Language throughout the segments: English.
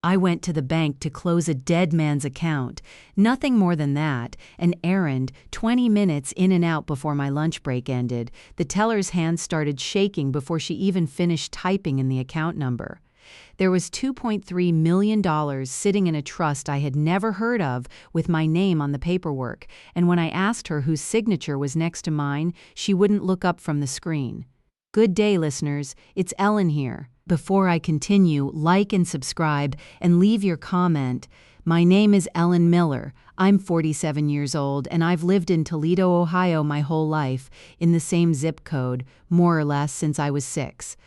I went to the bank to close a dead man's account. Nothing more than that. An errand, 20 minutes in and out before my lunch break ended. The teller's hand started shaking before she even finished typing in the account number. There was $2.3 million sitting in a trust I had never heard of with my name on the paperwork, and when I asked her whose signature was next to mine, she wouldn't look up from the screen. Good day, listeners. It's Ellen here. Before I continue, like and subscribe and leave your comment. My name is Ellen Miller. I'm 47 years old and I've lived in Toledo, Ohio my whole life, in the same zip code, more or less since I was 6.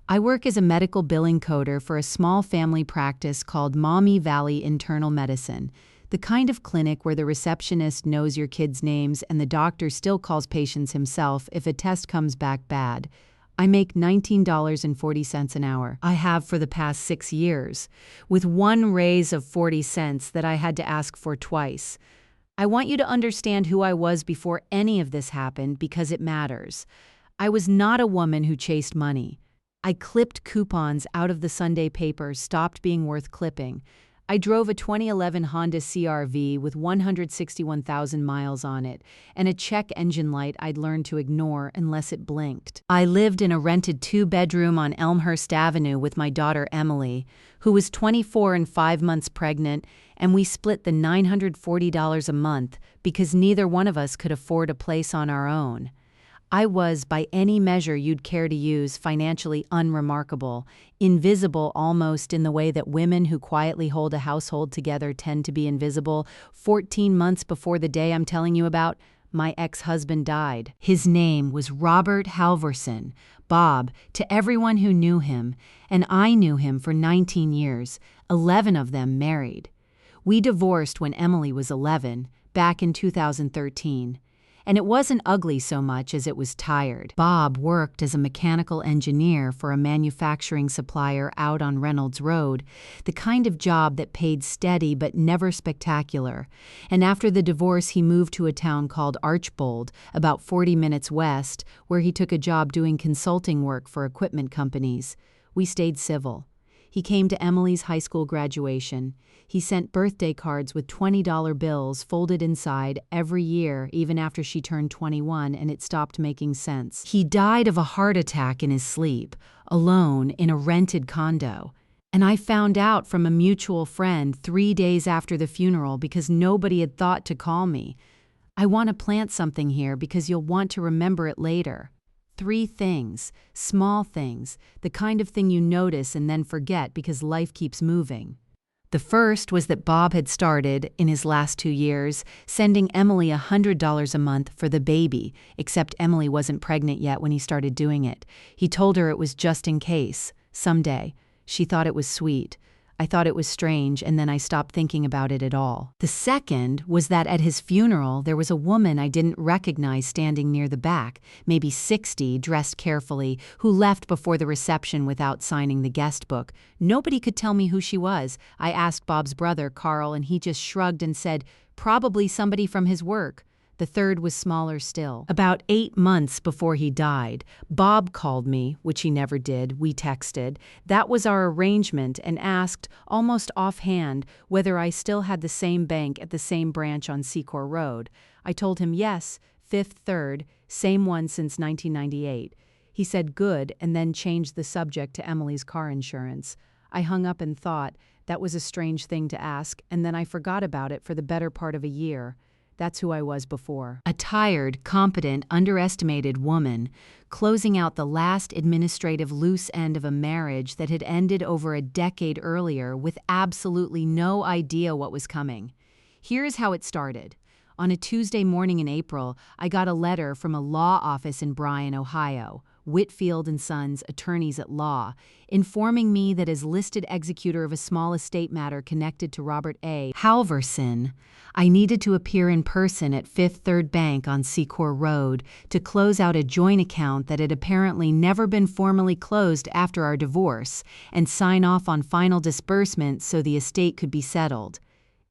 I work as a medical billing coder for a small family practice called Maumee Valley Internal Medicine, the kind of clinic where the receptionist knows your kids' names and the doctor still calls patients himself if a test comes back bad. I make $19.40 an hour. I have for the past 6 years, with one raise of 40 cents that I had to ask for twice. I want you to understand who I was before any of this happened because it matters. I was not a woman who chased money. I clipped coupons out of the Sunday paper stopped being worth clipping. I drove a 2011 Honda CR-V with 161,000 miles on it, and a check engine light I'd learned to ignore unless it blinked. I lived in a rented 2-bedroom on Elmhurst Avenue with my daughter Emily, who was 24 and 5 months pregnant, and we split the $940 a month because neither one of us could afford a place on our own. I was, by any measure you'd care to use, financially unremarkable, invisible almost in the way that women who quietly hold a household together tend to be invisible. 14 months before the day I'm telling you about, my ex-husband died. His name was Robert Halverson, Bob, to everyone who knew him, and I knew him for 19 years, 11 of them married. We divorced when Emily was 11, back in 2013. And it wasn't ugly so much as it was tired. Bob worked as a mechanical engineer for a manufacturing supplier out on Reynolds Road, the kind of job that paid steady but never spectacular. And after the divorce, he moved to a town called Archbold, about 40 minutes west, where he took a job doing consulting work for equipment companies. We stayed civil. He came to Emily's high school graduation. He sent birthday cards with $20 bills folded inside every year, even after she turned 21, and it stopped making sense. He died of a heart attack in his sleep, alone in a rented condo. And I found out from a mutual friend 3 days after the funeral because nobody had thought to call me. I want to plant something here because you'll want to remember it later. 3 things, small things, the kind of thing you notice and then forget because life keeps moving. The first was that Bob had started, in his last 2 years, sending Emily $100 a month for the baby, except Emily wasn't pregnant yet when he started doing it. He told her it was just in case, someday. She thought it was sweet. I thought it was strange, and then I stopped thinking about it at all. The second was that at his funeral, there was a woman I didn't recognize standing near the back, maybe 60, dressed carefully, who left before the reception without signing the guest book. Nobody could tell me who she was. I asked Bob's brother, Carl, and he just shrugged and said, probably somebody from his work. The third was smaller still. About 8 months before he died, Bob called me, which he never did. We texted. That was our arrangement, and asked, almost offhand, whether I still had the same bank at the same branch on Secor Road. I told him yes, Fifth Third, same one since 1998. He said good, and then changed the subject to Emily's car insurance. I hung up and thought, that was a strange thing to ask, and then I forgot about it for the better part of a year. That's who I was before. A tired, competent, underestimated woman, closing out the last administrative loose end of a marriage that had ended over a decade earlier with absolutely no idea what was coming. Here's how it started. On a Tuesday morning in April, I got a letter from a law office in Bryan, Ohio, Whitfield and Sons, attorneys at law, informing me that as listed executor of a small estate matter connected to Robert A. Halverson, I needed to appear in person at Fifth Third Bank on Secor Road to close out a joint account that had apparently never been formally closed after our divorce and sign off on final disbursement so the estate could be settled.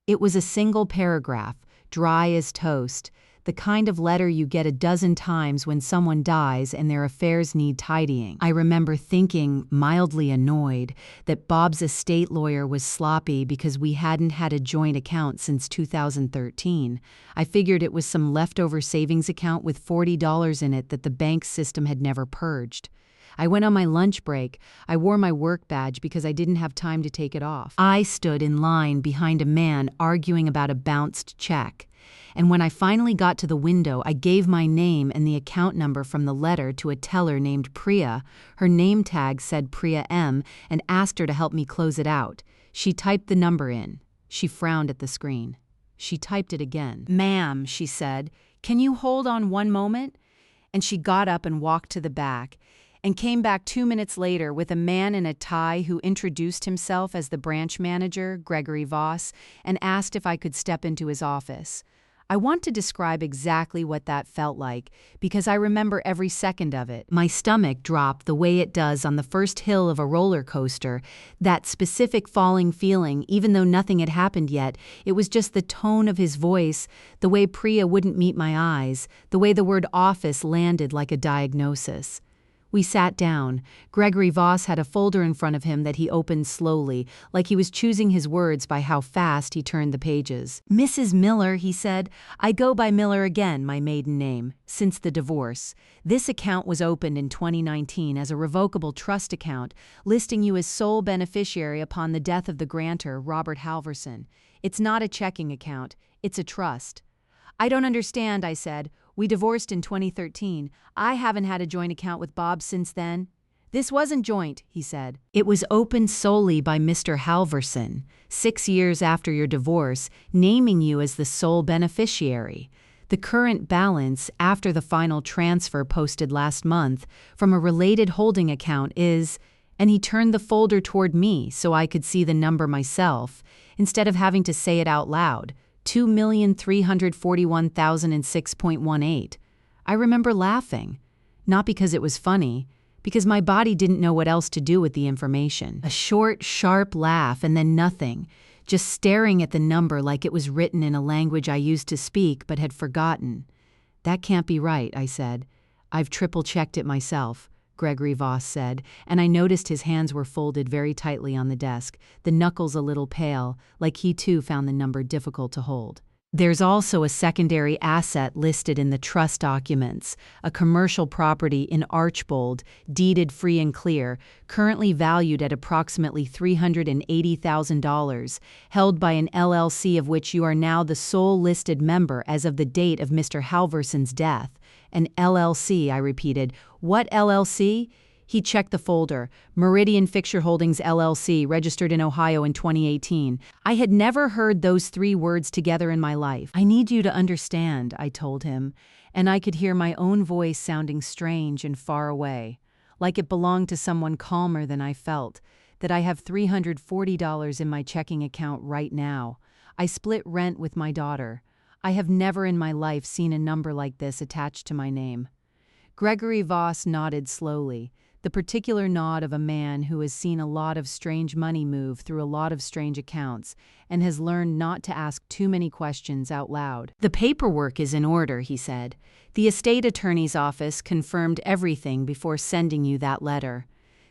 It was a single paragraph, dry as toast. the kind of letter you get a dozen times when someone dies and their affairs need tidying. I remember thinking, mildly annoyed, that Bob's estate lawyer was sloppy because we hadn't had a joint account since 2013. I figured it was some leftover savings account with $40 in it that the bank system had never purged. I went on my lunch break. I wore my work badge because I didn't have time to take it off. I stood in line behind a man arguing about a bounced check. And when I finally got to the window, I gave my name and the account number from the letter to a teller named Priya. Her name tag said Priya M. and asked her to help me close it out. She typed the number in. She frowned at the screen. She typed it again. "Ma'am," she said, "can you hold on one moment?" And she got up and walked to the back, and came back 2 minutes later with a man in a tie who introduced himself as the branch manager, Gregory Voss, and asked if I could step into his office. I want to describe exactly what that felt like, because I remember every second of it. My stomach dropped the way it does on the first hill of a roller coaster, that specific falling feeling, even though nothing had happened yet. It was just the tone of his voice, the way Priya wouldn't meet my eyes, the way the word office landed like a diagnosis. We sat down. Gregory Voss had a folder in front of him that he opened slowly, like he was choosing his words by how fast he turned the pages. "Mrs. Miller," he said, "I go by Miller again, my maiden name, since the divorce. This account was opened in 2019 as a revocable trust account, listing you as sole beneficiary upon the death of the grantor, Robert Halverson. It's not a checking account, it's a trust." "I don't understand," I said. "We divorced in 2013. I haven't had a joint account with Bob since then." "This wasn't joint," he said. "It was opened solely by Mr. Halverson, 6 years after your divorce, naming you as the sole beneficiary. The current balance, after the final transfer posted last month, from a related holding account is," and he turned the folder toward me so I could see the number myself, instead of having to say it out loud, $2,341,006.18. I remember laughing, not because it was funny, because my body didn't know what else to do with the information. A short, sharp laugh and then nothing, just staring at the number like it was written in a language I used to speak but had forgotten. "That can't be right," I said. "I've triple-checked it myself," Gregory Voss said, and I noticed his hands were folded very tightly on the desk, the knuckles a little pale, like he too found the number difficult to hold. "There's also a secondary asset listed in the trust documents, a commercial property in Archbold, deeded free and clear, currently valued at approximately $380,000, held by an LLC of which you are now the sole listed member as of the date of Mr. Halverson's death." "An LLC," I repeated. "What LLC?" He checked the folder. "Meridian Fixture Holdings LLC, registered in Ohio in 2018. I had never heard those 3 words together in my life. "I need you to understand," I told him, and I could hear my own voice sounding strange and far away, like it belonged to someone calmer than I felt, that I have $340 in my checking account right now. I split rent with my daughter. I have never in my life seen a number like this attached to my name." Gregory Voss nodded slowly, the particular nod of a man who has seen a lot of strange money move through a lot of strange accounts and has learned not to ask too many questions out loud. "The paperwork is in order," he said. "The estate attorney's office confirmed everything before sending you that letter.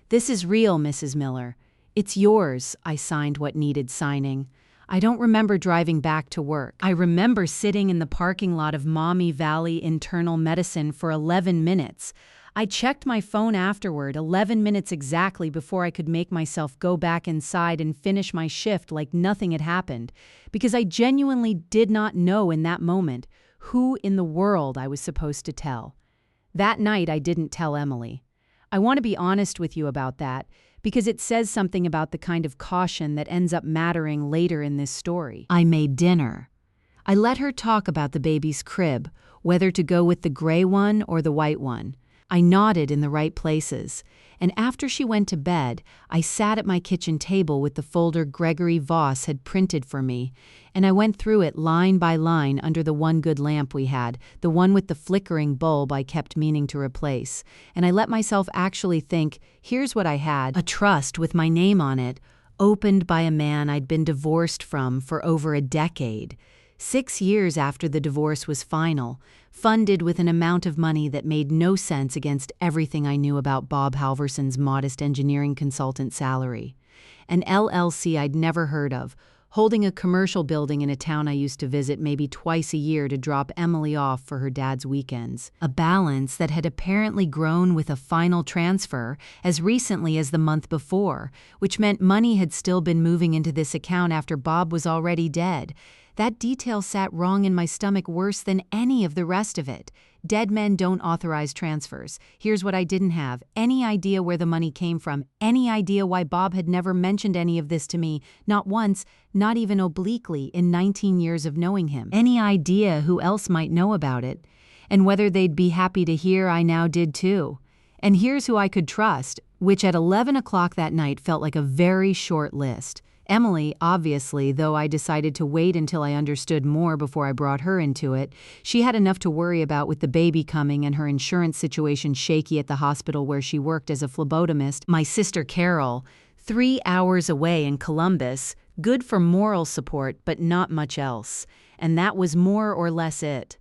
This is real, Mrs. Miller. It's yours." I signed what needed signing. I don't remember driving back to work. I remember sitting in the parking lot of Maumee Valley Internal Medicine for 11 minutes. I checked my phone afterward, 11 minutes exactly before I could make myself go back inside and finish my shift like nothing had happened, because I genuinely did not know in that moment who in the world I was supposed to tell. That night I didn't tell Emily. I want to be honest with you about that, because it says something about the kind of caution that ends up mattering later in this story. I made dinner. I let her talk about the baby's crib, whether to go with the gray one or the white one. I nodded in the right places, and after she went to bed, I sat at my kitchen table with the folder Gregory Voss had printed for me, and I went through it line by line under the one good lamp we had, the one with the flickering bulb I kept meaning to replace, and I let myself actually think, here's what I had: a trust with my name on it, opened by a man I'd been divorced from for over a decade. 6 years after the divorce was final, funded with an amount of money that made no sense against everything I knew about Bob Halverson's modest engineering consultant salary. An LLC I'd never heard of, holding a commercial building in a town I used to visit maybe twice a year to drop Emily off for her dad's weekends. A balance that had apparently grown with a final transfer as recently as the month before, which meant money had still been moving into this account after Bob was already dead. That detail sat wrong in my stomach worse than any of the rest of it. Dead men don't authorize transfers. Here's what I didn't have: any idea where the money came from, any idea why Bob had never mentioned any of this to me, not once, not even obliquely in 19 years of knowing him. Any idea who else might know about it, and whether they'd be happy to hear I now did too. And here's who I could trust, which at 11 o'clock that night felt like a very short list. Emily, obviously, though I decided to wait until I understood more before I brought her into it. She had enough to worry about with the baby coming and her insurance situation shaky at the hospital where she worked as a phlebotomist. My sister Carol, 3 hours away in Columbus, good for moral support but not much else. And that was more or less it.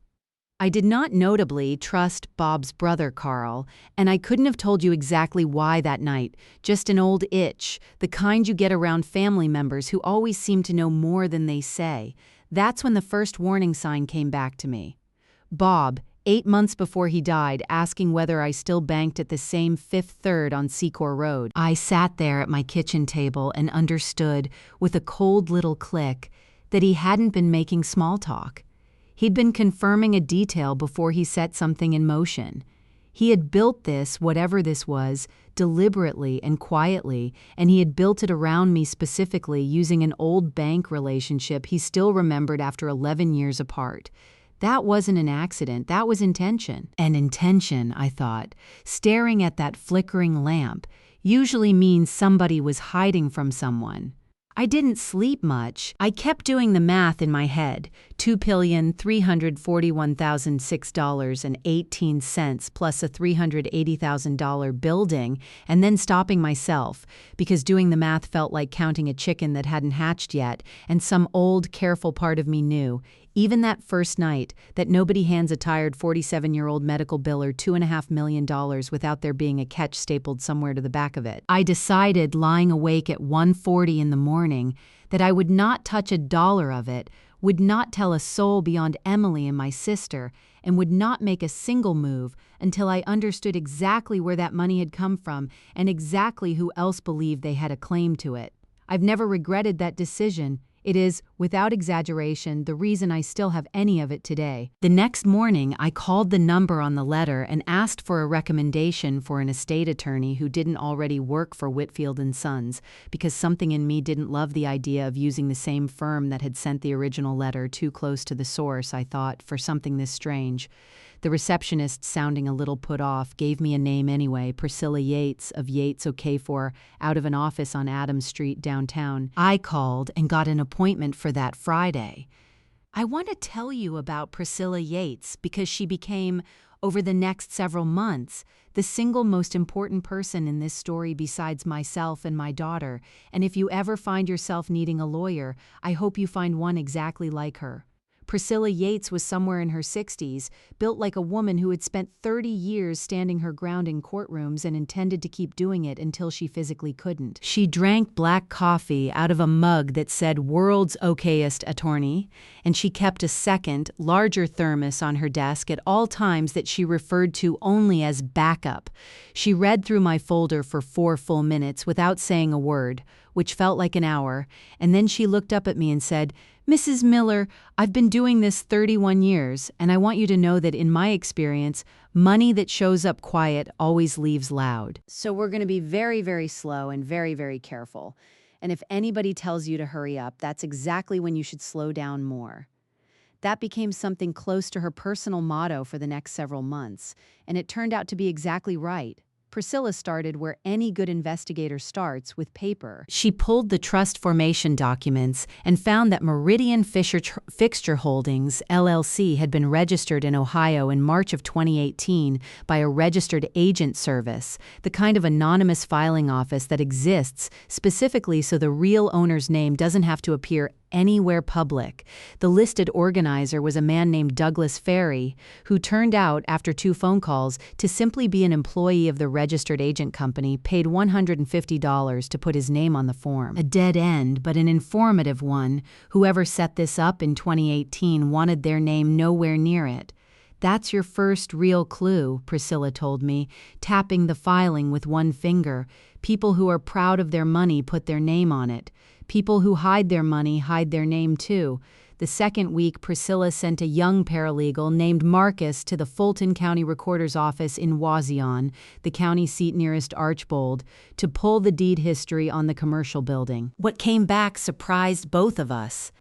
I did not notably trust Bob's brother Carl, and I couldn't have told you exactly why that night, just an old itch, the kind you get around family members who always seem to know more than they say. That's when the first warning sign came back to me. Bob, 8 months before he died, asking whether I still banked at the same Fifth Third on Secor Road. I sat there at my kitchen table and understood, with a cold little click, that he hadn't been making small talk. He'd been confirming a detail before he set something in motion. He had built this, whatever this was, deliberately and quietly, and he had built it around me specifically using an old bank relationship he still remembered after 11 years apart. That wasn't an accident, that was intention. And intention, I thought, staring at that flickering lamp, usually means somebody was hiding from someone. I didn't sleep much. I kept doing the math in my head, $2,341,006.18 plus a $380,000 building, and then stopping myself, because doing the math felt like counting a chicken that hadn't hatched yet, and some old, careful part of me knew, even that first night, that nobody hands a tired 47-year-old medical biller $2.5 million without there being a catch stapled somewhere to the back of it. I decided, lying awake at 1:40 in the morning, that I would not touch a dollar of it, would not tell a soul beyond Emily and my sister, and would not make a single move until I understood exactly where that money had come from and exactly who else believed they had a claim to it. I've never regretted that decision. It is, without exaggeration, the reason I still have any of it today. The next morning, I called the number on the letter and asked for a recommendation for an estate attorney who didn't already work for Whitfield & Sons, because something in me didn't love the idea of using the same firm that had sent the original letter too close to the source, I thought, for something this strange. The receptionist, sounding a little put off, gave me a name anyway, Priscilla Yates of Yates Okafor, out of an office on Adams Street downtown. I called and got an appointment for that Friday. I want to tell you about Priscilla Yates because she became, over the next several months, the single most important person in this story besides myself and my daughter, and if you ever find yourself needing a lawyer, I hope you find one exactly like her. Priscilla Yates was somewhere in her 60s, built like a woman who had spent 30 years standing her ground in courtrooms and intended to keep doing it until she physically couldn't. She drank black coffee out of a mug that said "World's Okayest Attorney," and she kept a second, larger thermos on her desk at all times that she referred to only as backup. She read through my folder for 4 full minutes without saying a word, which felt like an hour, and then she looked up at me and said, "Mrs. Miller, I've been doing this 31 years, and I want you to know that in my experience, money that shows up quiet always leaves loud. So we're going to be very, very slow and very, very careful. And if anybody tells you to hurry up, that's exactly when you should slow down more." That became something close to her personal motto for the next several months, and it turned out to be exactly right. Priscilla started where any good investigator starts, with paper. She pulled the trust formation documents and found that Meridian Fixture Holdings, LLC, had been registered in Ohio in March of 2018 by a registered agent service, the kind of anonymous filing office that exists specifically so the real owner's name doesn't have to appear anywhere public. The listed organizer was a man named Douglas Ferry, who turned out, after 2 phone calls, to simply be an employee of the registered agent company, paid $150 to put his name on the form. A dead end, but an informative one. Whoever set this up in 2018 wanted their name nowhere near it. "That's your first real clue," Priscilla told me, tapping the filing with one finger. "People who are proud of their money put their name on it. People who hide their money hide their name too." The second week, Priscilla sent a young paralegal named Marcus to the Fulton County Recorder's office in Wauseon, the county seat nearest Archbold, to pull the deed history on the commercial building. What came back surprised both of us.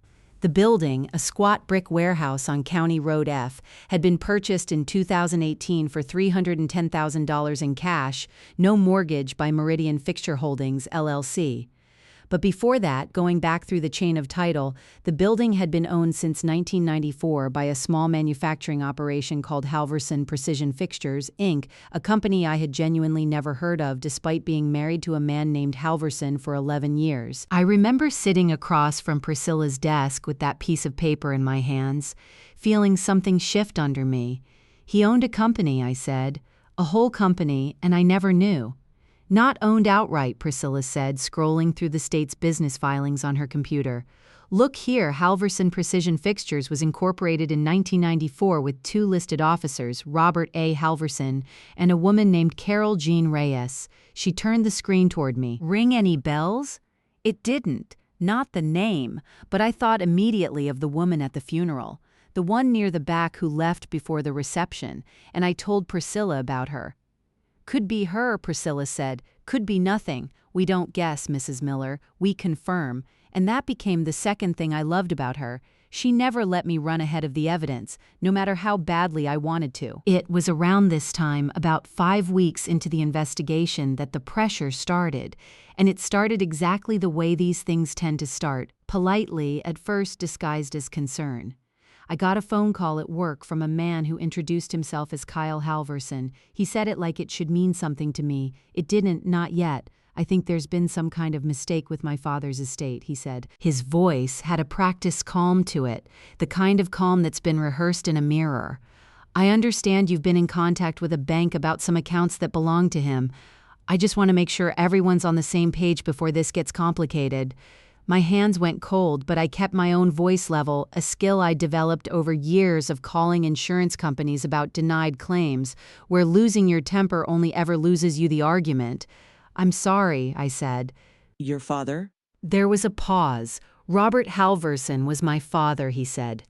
The building, a squat brick warehouse on County Road F, had been purchased in 2018 for $310,000 in cash, no mortgage, by Meridian Fixture Holdings, LLC. But before that, going back through the chain of title, the building had been owned since 1994 by a small manufacturing operation called Halverson Precision Fixtures, Inc., a company I had genuinely never heard of despite being married to a man named Halverson for 11 years. I remember sitting across from Priscilla's desk with that piece of paper in my hands, feeling something shift under me. "He owned a company," I said. "A whole company, and I never knew." "Not owned outright," Priscilla said, scrolling through the state's business filings on her computer. "Look here, Halverson Precision Fixtures was incorporated in 1994 with 2 listed officers, Robert A. Halverson and a woman named Carol Jean Reyes." She turned the screen toward me. "Ring any bells?" It didn't. Not the name, but I thought immediately of the woman at the funeral, the one near the back who left before the reception, and I told Priscilla about her. "Could be her," Priscilla said. "Could be nothing. We don't guess, Mrs. Miller. We confirm." And that became the second thing I loved about her. She never let me run ahead of the evidence, no matter how badly I wanted to. It was around this time, about 5 weeks into the investigation, that the pressure started. And it started exactly the way these things tend to start, politely, at first disguised as concern. I got a phone call at work from a man who introduced himself as Kyle Halverson. He said it like it should mean something to me. It didn't, not yet. "I think there's been some kind of mistake with my father's estate," he said. His voice had a practiced calm to it, the kind of calm that's been rehearsed in a mirror. "I understand you've been in contact with a bank about some accounts that belong to him. I just want to make sure everyone's on the same page before this gets complicated." My hands went cold, but I kept my own voice level, a skill I developed over years of calling insurance companies about denied claims, where losing your temper only ever loses you the argument. "I'm sorry," I said. "Your father?" There was a pause. "Robert Halverson was my father," he said.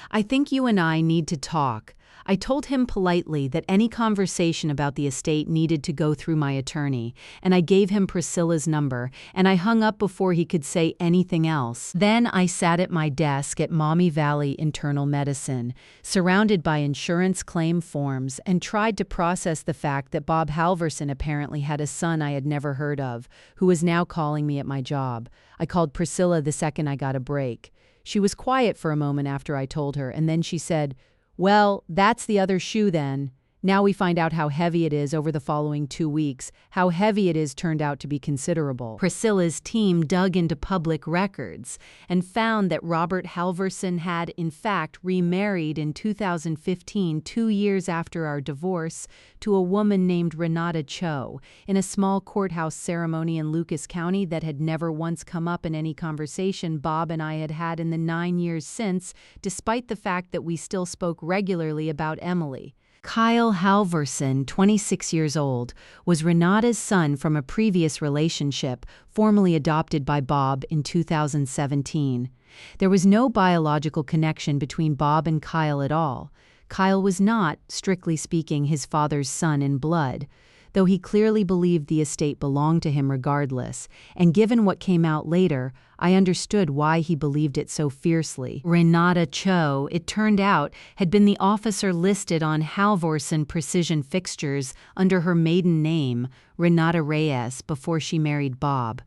"I think you and I need to talk." I told him politely that any conversation about the estate needed to go through my attorney, and I gave him Priscilla's number, and I hung up before he could say anything else. Then I sat at my desk at Maumee Valley Internal Medicine, surrounded by insurance claim forms, and tried to process the fact that Bob Halverson apparently had a son I had never heard of, who was now calling me at my job. I called Priscilla the second I got a break. She was quiet for a moment after I told her, and then she said, "Well, that's the other shoe then. Now we find out how heavy it is over the following 2 weeks. How heavy it is turned out to be considerable." Priscilla's team dug into public records and found that Robert Halverson had, in fact, remarried in 2015, 2 years after our divorce, to a woman named Renata Cho, in a small courthouse ceremony in Lucas County that had never once come up in any conversation Bob and I had had in the 9 years since, despite the fact that we still spoke regularly about Emily. Kyle Halverson, 26 years old, was Renata's son from a previous relationship, formally adopted by Bob in 2017. There was no biological connection between Bob and Kyle at all. Kyle was not, strictly speaking, his father's son in blood, though he clearly believed the estate belonged to him regardless, and given what came out later, I understood why he believed it so fiercely. Renata Cho, it turned out, had been the officer listed on Halverson Precision Fixtures under her maiden name, Renata Reyes, before she married Bob.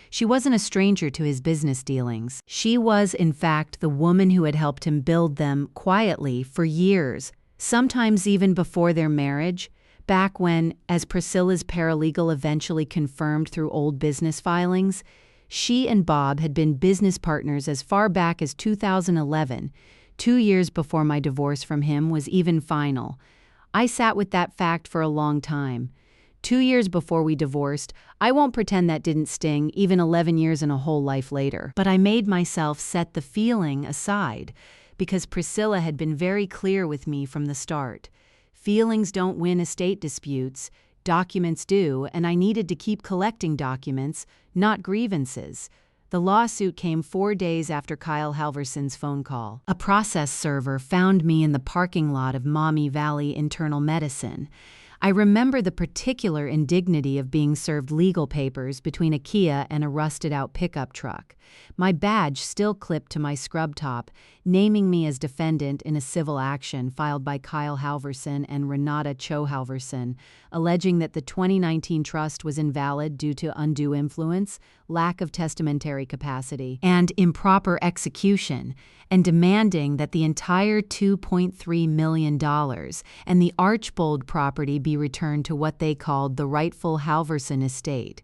She wasn't a stranger to his business dealings. She was, in fact, the woman who had helped him build them quietly for years, sometimes even before their marriage, back when, as Priscilla's paralegal eventually confirmed through old business filings, She and Bob had been business partners as far back as 2011, 2 years before my divorce from him was even final. I sat with that fact for a long time. 2 years before we divorced, I won't pretend that didn't sting, even 11 years and a whole life later. But I made myself set the feeling aside, because Priscilla had been very clear with me from the start. Feelings don't win estate disputes, documents do, and I needed to keep collecting documents, not grievances. The lawsuit came 4 days after Kyle Halverson's phone call. A process server found me in the parking lot of Maumee Valley Internal Medicine. I remember the particular indignity of being served legal papers between a Kia and a rusted-out pickup truck. My badge still clipped to my scrub top, naming me as defendant in a civil action filed by Kyle Halverson and Renata Cho Halverson, alleging that the 2019 trust was invalid due to undue influence, lack of testamentary capacity, and improper execution, and demanding that the entire $2.3 million and the Archbold property be returned to what they called the rightful Halverson estate.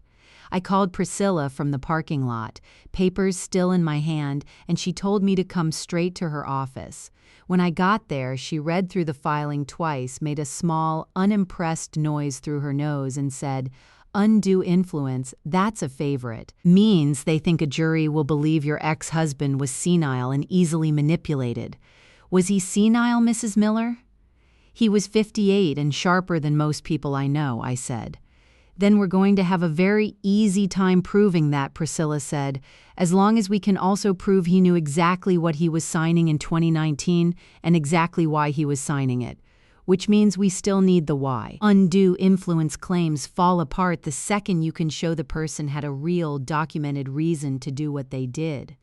I called Priscilla from the parking lot, papers still in my hand, and she told me to come straight to her office. When I got there, she read through the filing twice, made a small, unimpressed noise through her nose, and said, "Undue influence, that's a favorite. Means they think a jury will believe your ex-husband was senile and easily manipulated." Was he senile, Mrs. Miller? "He was 58 and sharper than most people I know," I said. "Then we're going to have a very easy time proving that," Priscilla said, "as long as we can also prove he knew exactly what he was signing in 2019 and exactly why he was signing it. Which means we still need the why. Undue influence claims fall apart the second you can show the person had a real, documented reason to do what they did.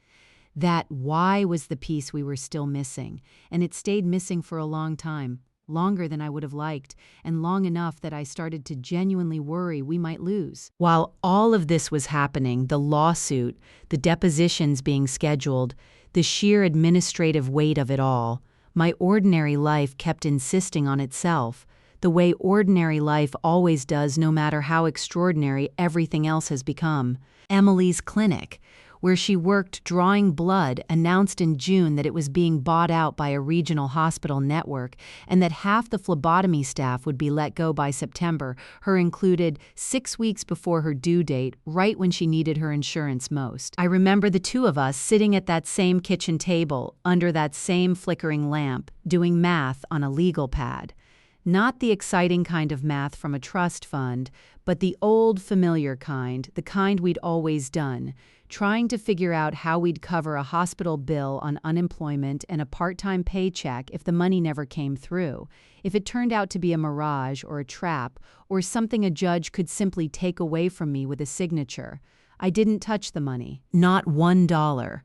That why was the piece we were still missing, and it stayed missing for a long time. Longer than I would have liked, and long enough that I started to genuinely worry we might lose." While all of this was happening, the lawsuit, the depositions being scheduled, the sheer administrative weight of it all, my ordinary life kept insisting on itself, the way ordinary life always does no matter how extraordinary everything else has become. Emily's clinic, where she worked drawing blood, announced in June that it was being bought out by a regional hospital network and that half the phlebotomy staff would be let go by September, her included, 6 weeks before her due date, right when she needed her insurance most. I remember the two of us sitting at that same kitchen table, under that same flickering lamp, doing math on a legal pad. Not the exciting kind of math from a trust fund, but the old familiar kind, the kind we'd always done, trying to figure out how we'd cover a hospital bill on unemployment and a part-time paycheck if the money never came through, if it turned out to be a mirage or a trap, or something a judge could simply take away from me with a signature. I didn't touch the money. Not $1.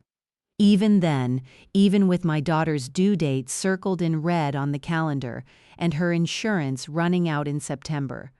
Even then, even with my daughter's due date circled in red on the calendar and her insurance running out in September.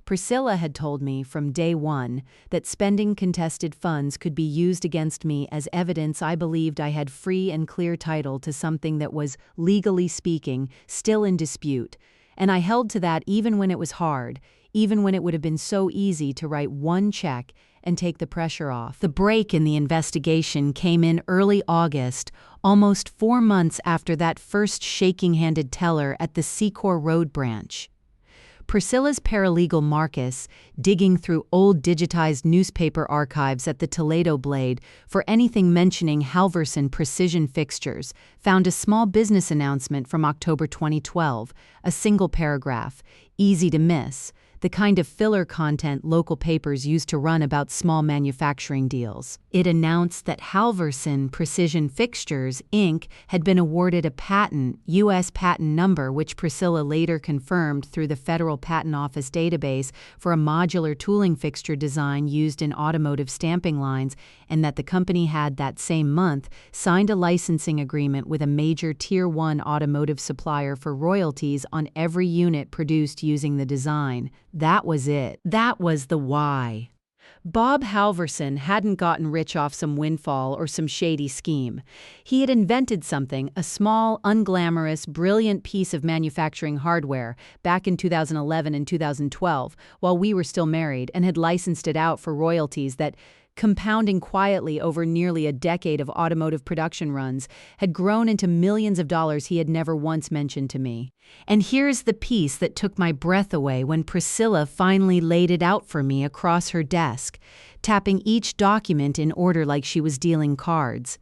Priscilla had told me from day one that spending contested funds could be used against me as evidence I believed I had free and clear title to something that was, legally speaking, still in dispute, and I held to that even when it was hard, even when it would have been so easy to write one check and take the pressure off. The break in the investigation came in early August, almost 4 months after that first shaking-handed teller at the Secor Road branch. Priscilla's paralegal Marcus, digging through old digitized newspaper archives at the Toledo Blade for anything mentioning Halverson precision fixtures, found a small business announcement from October 2012, a single paragraph, easy to miss, the kind of filler content local papers used to run about small manufacturing deals. It announced that Halverson Precision Fixtures, Inc. had been awarded a patent, U.S. patent number, which Priscilla later confirmed through the Federal Patent Office database for a modular tooling fixture design used in automotive stamping lines, and that the company had that same month signed a licensing agreement with a major Tier 1 automotive supplier for royalties on every unit produced using the design. That was it. That was the why. Bob Halverson hadn't gotten rich off some windfall or some shady scheme. He had invented something, a small, unglamorous, brilliant piece of manufacturing hardware, back in 2011 and 2012, while we were still married, and had licensed it out for royalties that, compounding quietly over nearly a decade of automotive production runs, had grown into millions of dollars he had never once mentioned to me. And here's the piece that took my breath away when Priscilla finally laid it out for me across her desk, tapping each document in order like she was dealing cards.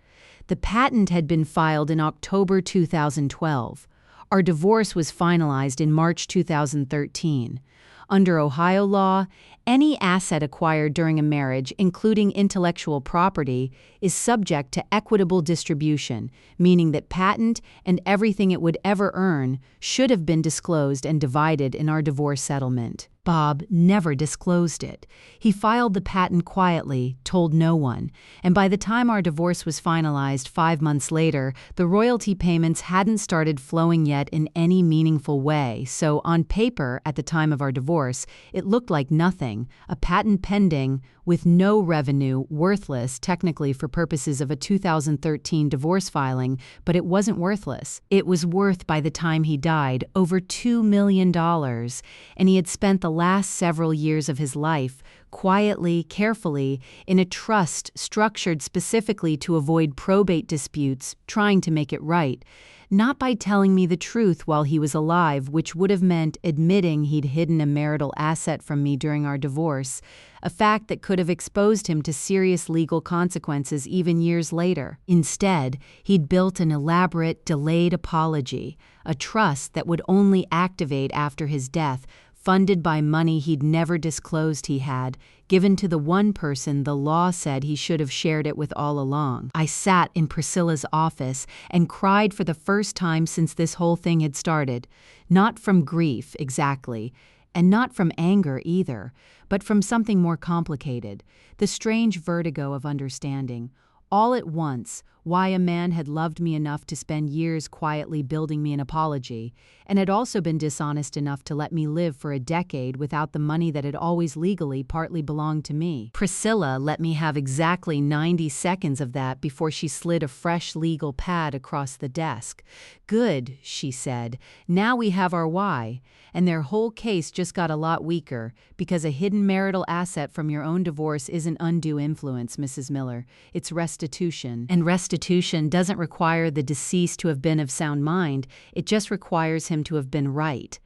The patent had been filed in October 2012. Our divorce was finalized in March 2013. Under Ohio law, any asset acquired during a marriage, including intellectual property, is subject to equitable distribution, meaning that patent and everything it would ever earn should have been disclosed and divided in our divorce settlement. Bob never disclosed it. He filed the patent quietly, told no one, and by the time our divorce was finalized 5 months later, the royalty payments hadn't started flowing yet in any meaningful way, so on paper, at the time of our divorce, it looked like nothing, a patent pending, with no revenue, worthless technically for purposes of a 2013 divorce filing, but it wasn't worthless. It was worth, by the time he died, over $2 million, and he had spent the last several years of his life, quietly, carefully, in a trust structured specifically to avoid probate disputes, trying to make it right. Not by telling me the truth while he was alive, which would have meant admitting he'd hidden a marital asset from me during our divorce, a fact that could have exposed him to serious legal consequences even years later. Instead, he'd built an elaborate, delayed apology, a trust that would only activate after his death, funded by money he'd never disclosed he had, given to the one person the law said he should have shared it with all along. I sat in Priscilla's office and cried for the first time since this whole thing had started. Not from grief, exactly, and not from anger either, but from something more complicated, the strange vertigo of understanding. All at once, why a man had loved me enough to spend years quietly building me an apology, and had also been dishonest enough to let me live for a decade without the money that had always legally partly belonged to me. Priscilla let me have exactly 90 seconds of that before she slid a fresh legal pad across the desk. "Good," she said. "Now we have our why." And their whole case just got a lot weaker, because a hidden marital asset from your own divorce isn't undue influence, Mrs. Miller. It's restitution. And restitution doesn't require the deceased to have been of sound mind, it just requires him to have been right.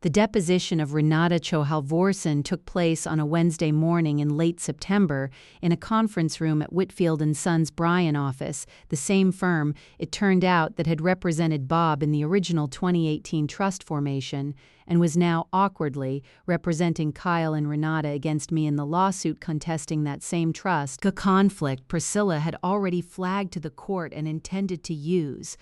The deposition of Renata Halvorsen took place on a Wednesday morning in late September in a conference room at Whitfield & Sons Bryan office, the same firm, it turned out, that had represented Bob in the original 2018 trust formation and was now awkwardly representing Kyle and Renata against me in the lawsuit contesting that same trust, a conflict Priscilla had already flagged to the court and intended to use.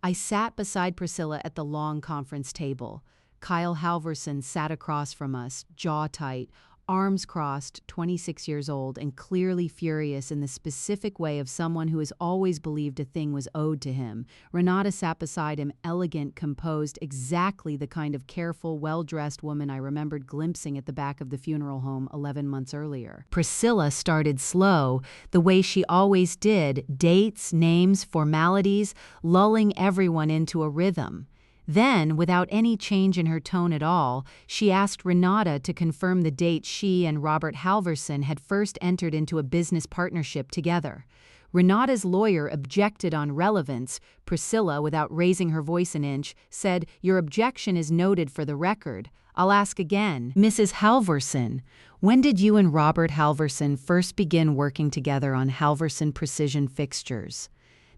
I sat beside Priscilla at the long conference table. Kyle Halvorsen sat across from us, jaw tight, arms crossed, 26 years old, and clearly furious in the specific way of someone who has always believed a thing was owed to him. Renata sat beside him, elegant, composed, exactly the kind of careful, well-dressed woman I remembered glimpsing at the back of the funeral home 11 months earlier. Priscilla started slow, the way she always did, dates, names, formalities, lulling everyone into a rhythm. Then, without any change in her tone at all, she asked Renata to confirm the date she and Robert Halvorsen had first entered into a business partnership together. Renata's lawyer objected on relevance. Priscilla, without raising her voice an inch, said, "Your objection is noted for the record. I'll ask again. Mrs. Halvorsen, when did you and Robert Halvorsen first begin working together on Halvorsen Precision Fixtures?"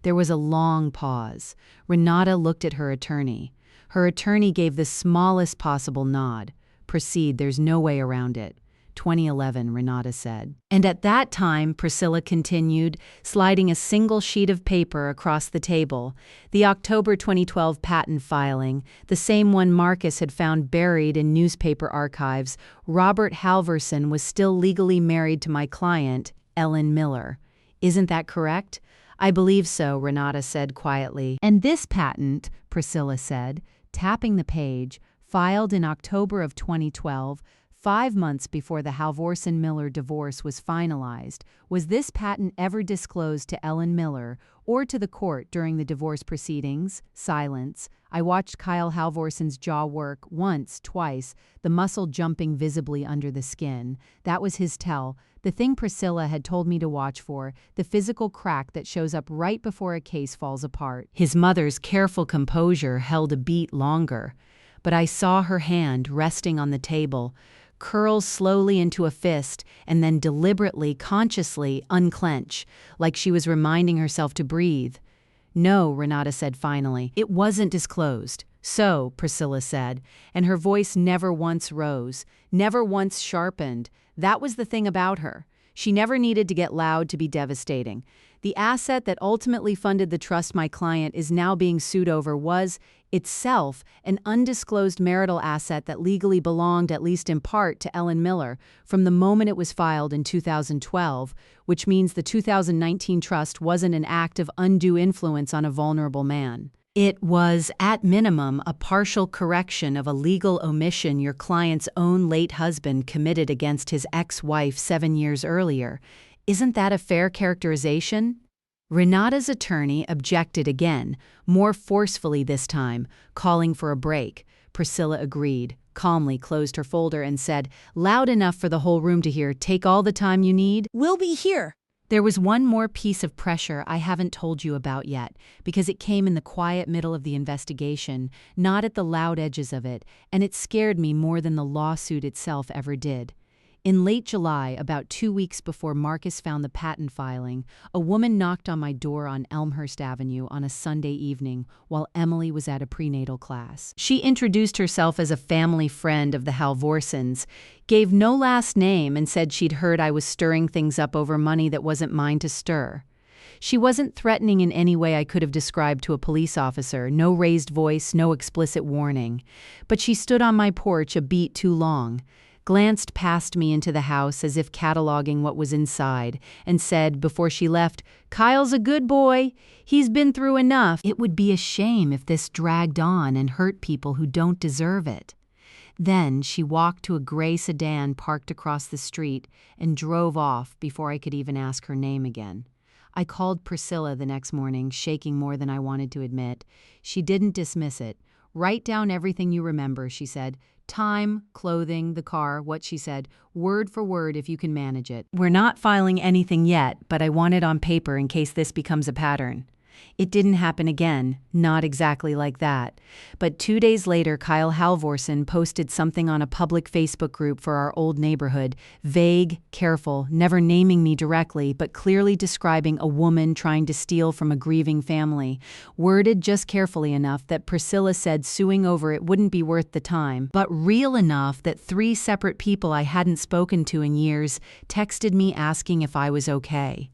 There was a long pause. Renata looked at her attorney. Her attorney gave the smallest possible nod. "Proceed, there's no way around it." 2011, Renata said. And at that time, Priscilla continued, sliding a single sheet of paper across the table, the October 2012 patent filing, the same one Marcus had found buried in newspaper archives. Robert Halvorsen was still legally married to my client, Ellen Miller. Isn't that correct? "I believe so," Renata said quietly. "And this patent," Priscilla said, tapping the page, filed in October of 2012, 5 months before the Halvorsen-Miller divorce was finalized, was this patent ever disclosed to Ellen Miller or to the court during the divorce proceedings. Silence. I watched Kyle Halvorson's jaw work once, twice, the muscle jumping visibly under the skin. That was his tell, the thing Priscilla had told me to watch for, the physical crack that shows up right before a case falls apart. His mother's careful composure held a beat longer, but I saw her hand resting on the table, curl slowly into a fist, and then deliberately, consciously unclench, like she was reminding herself to breathe. "No," Renata said finally. "It wasn't disclosed." "So," Priscilla said, and her voice never once rose, never once sharpened. That was the thing about her. She never needed to get loud to be devastating. The asset that ultimately funded the trust my client is now being sued over was, itself, an undisclosed marital asset that legally belonged, at least in part, to Ellen Miller from the moment it was filed in 2012, which means the 2019 trust wasn't an act of undue influence on a vulnerable man. It was, at minimum, a partial correction of a legal omission your client's own late husband committed against his ex-wife 7 years earlier. Isn't that a fair characterization? Renata's attorney objected again, more forcefully this time, calling for a break. Priscilla agreed, calmly closed her folder and said, loud enough for the whole room to hear, "Take all the time you need. We'll be here." There was one more piece of pressure I haven't told you about yet, because it came in the quiet middle of the investigation, not at the loud edges of it, and it scared me more than the lawsuit itself ever did. In late July, about 2 weeks before Marcus found the patent filing, a woman knocked on my door on Elmhurst Avenue on a Sunday evening while Emily was at a prenatal class. She introduced herself as a family friend of the Halvorsons, gave no last name, and said she'd heard I was stirring things up over money that wasn't mine to stir. She wasn't threatening in any way I could have described to a police officer, no raised voice, no explicit warning. But she stood on my porch a beat too long, glanced past me into the house as if cataloging what was inside, and said, before she left, "Kyle's a good boy. He's been through enough. It would be a shame if this dragged on and hurt people who don't deserve it." Then she walked to a gray sedan parked across the street and drove off before I could even ask her name again. I called Priscilla the next morning, shaking more than I wanted to admit. She didn't dismiss it. "Write down everything you remember," she said. "Time, clothing, the car," what she said, "word for word if you can manage it. We're not filing anything yet, but I want it on paper in case this becomes a pattern." It didn't happen again, not exactly like that. But 2 days later, Kyle Halvorson posted something on a public Facebook group for our old neighborhood, vague, careful, never naming me directly, but clearly describing a woman trying to steal from a grieving family, worded just carefully enough that Priscilla said suing over it wouldn't be worth the time, but real enough that 3 separate people I hadn't spoken to in years texted me asking if I was okay.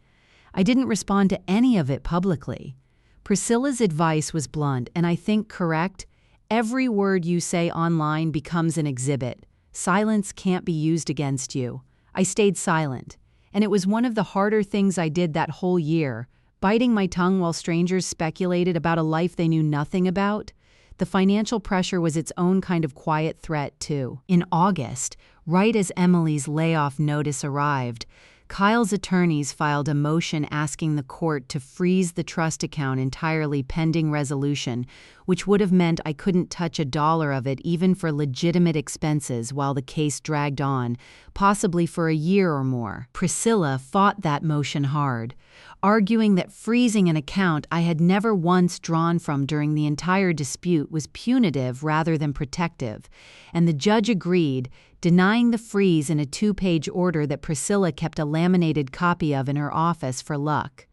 I didn't respond to any of it publicly. Priscilla's advice was blunt, and I think correct. Every word you say online becomes an exhibit. Silence can't be used against you. I stayed silent, and it was one of the harder things I did that whole year, biting my tongue while strangers speculated about a life they knew nothing about. The financial pressure was its own kind of quiet threat, too. In August, right as Emily's layoff notice arrived, Kyle's attorneys filed a motion asking the court to freeze the trust account entirely pending resolution, which would have meant I couldn't touch a dollar of it even for legitimate expenses while the case dragged on, possibly for a year or more. Priscilla fought that motion hard, arguing that freezing an account I had never once drawn from during the entire dispute was punitive rather than protective, and the judge agreed, denying the freeze in a 2-page order that Priscilla kept a laminated copy of in her office for luck.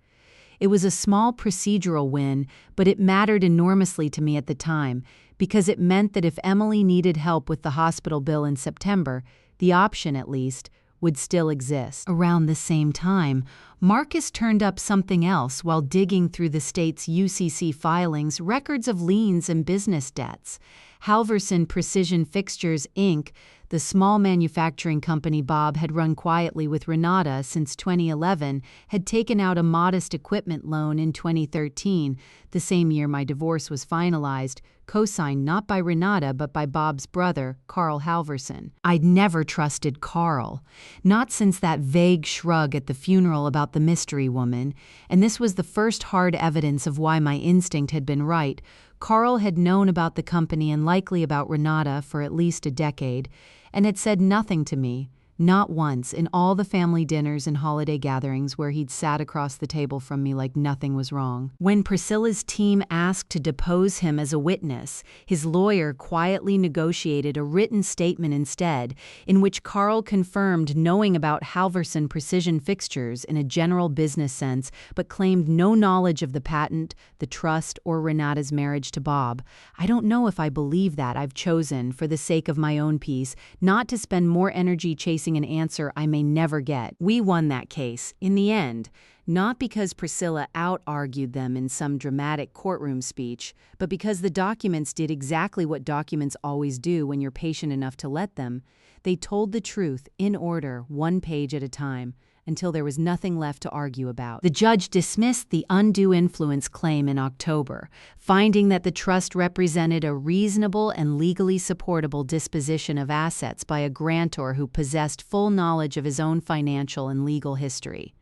It was a small procedural win, but it mattered enormously to me at the time, because it meant that if Emily needed help with the hospital bill in September, the option, at least, would still exist. Around the same time, Marcus turned up something else while digging through the state's UCC filings, records of liens and business debts. Halvorson Precision Fixtures, Inc., the small manufacturing company Bob had run quietly with Renata since 2011, had taken out a modest equipment loan in 2013, the same year my divorce was finalized, co-signed not by Renata but by Bob's brother, Carl Halvorson. I'd never trusted Carl, not since that vague shrug at the funeral about about the mystery woman, and this was the first hard evidence of why my instinct had been right. Carl had known about the company and likely about Renata for at least a decade, and had said nothing to me. Not once, in all the family dinners and holiday gatherings where he'd sat across the table from me like nothing was wrong. When Priscilla's team asked to depose him as a witness, his lawyer quietly negotiated a written statement instead, in which Carl confirmed knowing about Halverson precision fixtures in a general business sense, but claimed no knowledge of the patent, the trust, or Renata's marriage to Bob. I don't know if I believe that. I've chosen, for the sake of my own peace, not to spend more energy chasing an answer I may never get. We won that case, in the end, not because Priscilla out-argued them in some dramatic courtroom speech, but because the documents did exactly what documents always do when you're patient enough to let them. They told the truth, in order, one page at a time, until there was nothing left to argue about. The judge dismissed the undue influence claim in October, finding that the trust represented a reasonable and legally supportable disposition of assets by a grantor who possessed full knowledge of his own financial and legal history.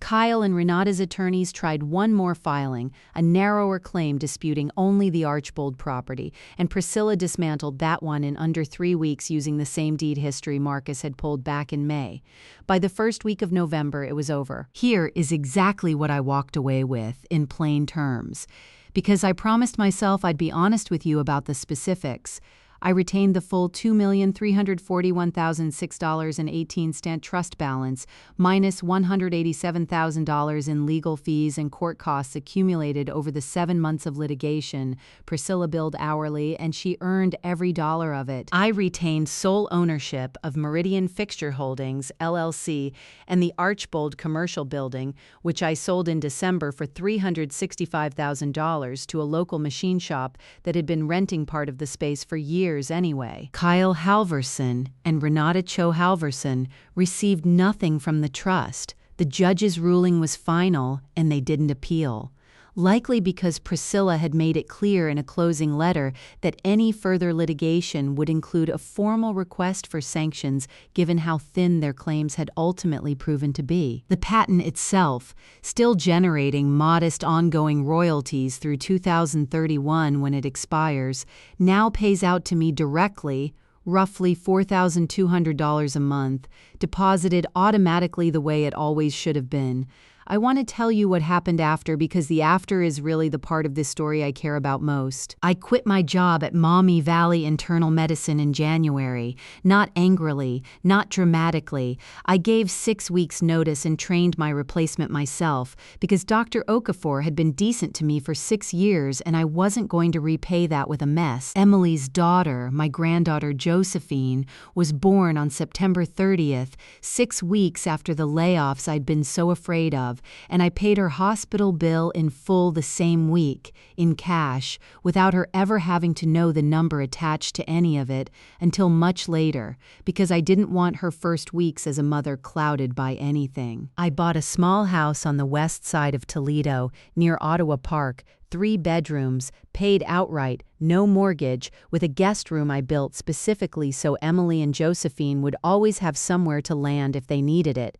Kyle and Renata's attorneys tried one more filing, a narrower claim disputing only the Archbold property, and Priscilla dismantled that one in under 3 weeks using the same deed history Marcus had pulled back in May. By the first week of November, it was over. Here is exactly what I walked away with, in plain terms. Because I promised myself I'd be honest with you about the specifics, I retained the full $2,341,006.18 trust balance, minus $187,000 in legal fees and court costs accumulated over the 7 months of litigation. Priscilla billed hourly, and she earned every dollar of it. I retained sole ownership of Meridian Fixture Holdings, LLC, and the Archbold Commercial Building, which I sold in December for $365,000 to a local machine shop that had been renting part of the space for years anyway. Kyle Halverson and Renata Cho Halverson received nothing from the trust. The judge's ruling was final, and they didn't appeal. Likely because Priscilla had made it clear in a closing letter that any further litigation would include a formal request for sanctions given how thin their claims had ultimately proven to be. The patent itself, still generating modest ongoing royalties through 2031 when it expires, now pays out to me directly, roughly $4,200 a month, deposited automatically the way it always should have been. I want to tell you what happened after because the after is really the part of this story I care about most. I quit my job at Maumee Valley Internal Medicine in January. Not angrily, not dramatically. I gave 6 weeks' notice and trained my replacement myself because Dr. Okafor had been decent to me for 6 years and I wasn't going to repay that with a mess. Emily's daughter, my granddaughter Josephine, was born on September 30th, 6 weeks after the layoffs I'd been so afraid of, and I paid her hospital bill in full the same week, in cash, without her ever having to know the number attached to any of it until much later, because I didn't want her first weeks as a mother clouded by anything. I bought a small house on the west side of Toledo, near Ottawa Park, 3 bedrooms, paid outright, no mortgage, with a guest room I built specifically so Emily and Josephine would always have somewhere to land if they needed it.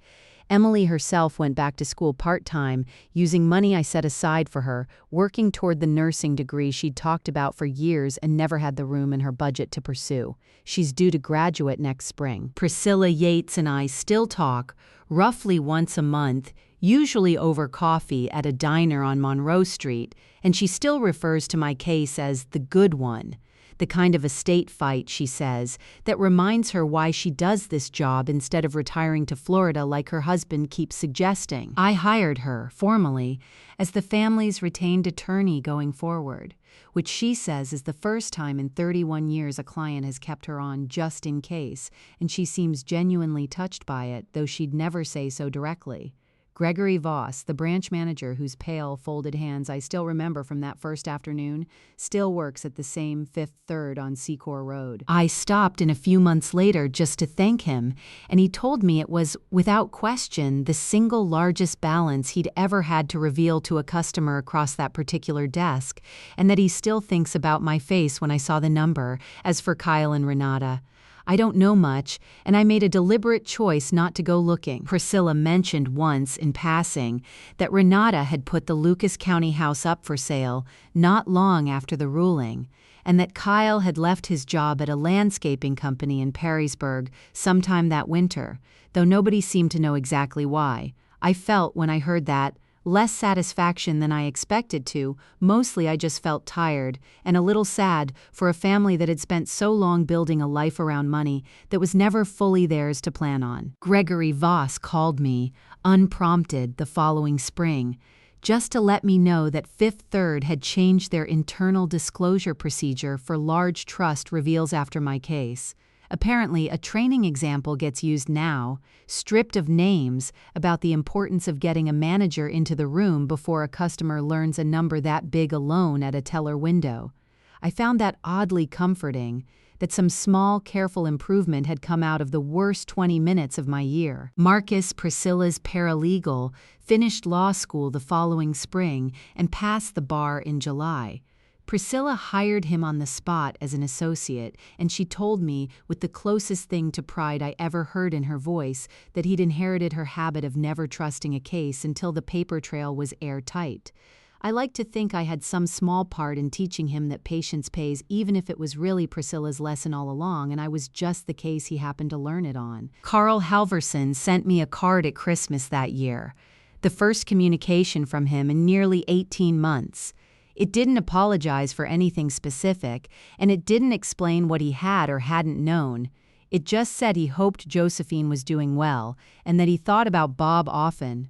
Emily herself went back to school part-time, using money I set aside for her, working toward the nursing degree she'd talked about for years and never had the room in her budget to pursue. She's due to graduate next spring. Priscilla Yates and I still talk, roughly once a month, usually over coffee at a diner on Monroe Street, and she still refers to my case as the good one. The kind of estate fight, she says, that reminds her why she does this job instead of retiring to Florida like her husband keeps suggesting. I hired her, formally, as the family's retained attorney going forward, which she says is the first time in 31 years a client has kept her on just in case, and she seems genuinely touched by it, though she'd never say so directly. Gregory Voss, the branch manager whose pale, folded hands I still remember from that first afternoon, still works at the same Fifth Third on Secor Road. I stopped in a few months later just to thank him, and he told me it was, without question, the single largest balance he'd ever had to reveal to a customer across that particular desk, and that he still thinks about my face when I saw the number. As for Kyle and Renata, I don't know much, and I made a deliberate choice not to go looking. Priscilla mentioned once, in passing, that Renata had put the Lucas County house up for sale not long after the ruling, and that Kyle had left his job at a landscaping company in Perrysburg sometime that winter, though nobody seemed to know exactly why. I felt, when I heard that, less satisfaction than I expected to. Mostly I just felt tired and a little sad for a family that had spent so long building a life around money that was never fully theirs to plan on. Gregory Voss called me, unprompted, the following spring, just to let me know that Fifth Third had changed their internal disclosure procedure for large trust reveals after my case. Apparently, a training example gets used now, stripped of names, about the importance of getting a manager into the room before a customer learns a number that big alone at a teller window. I found that oddly comforting, that some small, careful improvement had come out of the worst 20 minutes of my year. Marcus, Priscilla's paralegal, finished law school the following spring and passed the bar in July. Priscilla hired him on the spot as an associate, and she told me, with the closest thing to pride I ever heard in her voice, that he'd inherited her habit of never trusting a case until the paper trail was airtight. I like to think I had some small part in teaching him that patience pays, even if it was really Priscilla's lesson all along and I was just the case he happened to learn it on. Carl Halverson sent me a card at Christmas that year, the first communication from him in nearly 18 months. It didn't apologize for anything specific, and it didn't explain what he had or hadn't known. It just said he hoped Josephine was doing well, and that he thought about Bob often.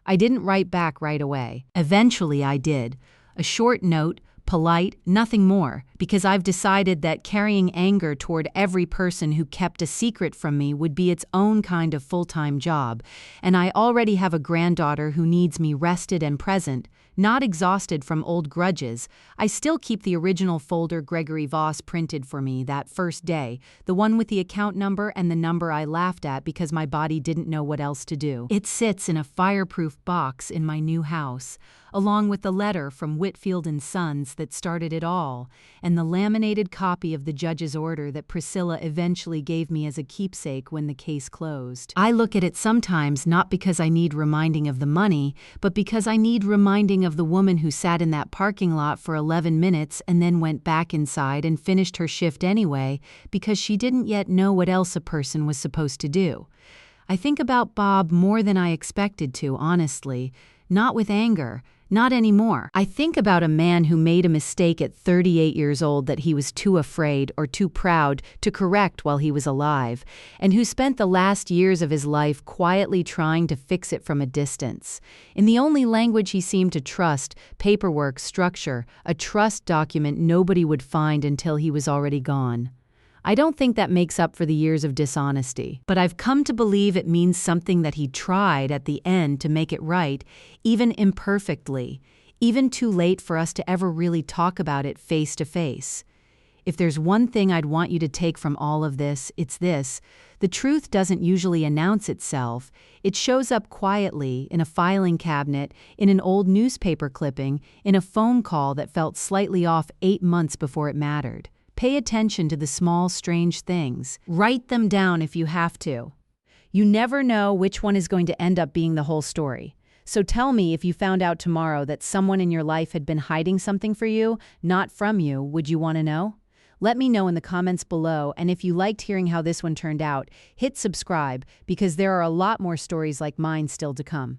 I didn't write back right away. Eventually I did. A short note, polite, nothing more, because I've decided that carrying anger toward every person who kept a secret from me would be its own kind of full-time job, and I already have a granddaughter who needs me rested and present, not exhausted from old grudges. I still keep the original folder Gregory Voss printed for me that first day, the one with the account number and the number I laughed at because my body didn't know what else to do. It sits in a fireproof box in my new house, along with the letter from Whitfield and Sons that started it all, and the laminated copy of the judge's order that Priscilla eventually gave me as a keepsake when the case closed. I look at it sometimes not because I need reminding of the money, but because I need reminding of the woman who sat in that parking lot for 11 minutes and then went back inside and finished her shift anyway because she didn't yet know what else a person was supposed to do. I think about Bob more than I expected to, honestly, not with anger. Not anymore. I think about a man who made a mistake at 38 years old that he was too afraid or too proud to correct while he was alive, and who spent the last years of his life quietly trying to fix it from a distance. In the only language he seemed to trust, paperwork, structure, a trust document nobody would find until he was already gone. I don't think that makes up for the years of dishonesty, but I've come to believe it means something that he tried at the end to make it right, even imperfectly, even too late for us to ever really talk about it face to face. If there's one thing I'd want you to take from all of this, it's this: the truth doesn't usually announce itself. It shows up quietly, in a filing cabinet, in an old newspaper clipping, in a phone call that felt slightly off 8 months before it mattered. Pay attention to the small, strange things. Write them down if you have to. You never know which one is going to end up being the whole story. So tell me, if you found out tomorrow that someone in your life had been hiding something for you, not from you, would you want to know? Let me know in the comments below, and if you liked hearing how this one turned out, hit subscribe, because there are a lot more stories like mine still to come.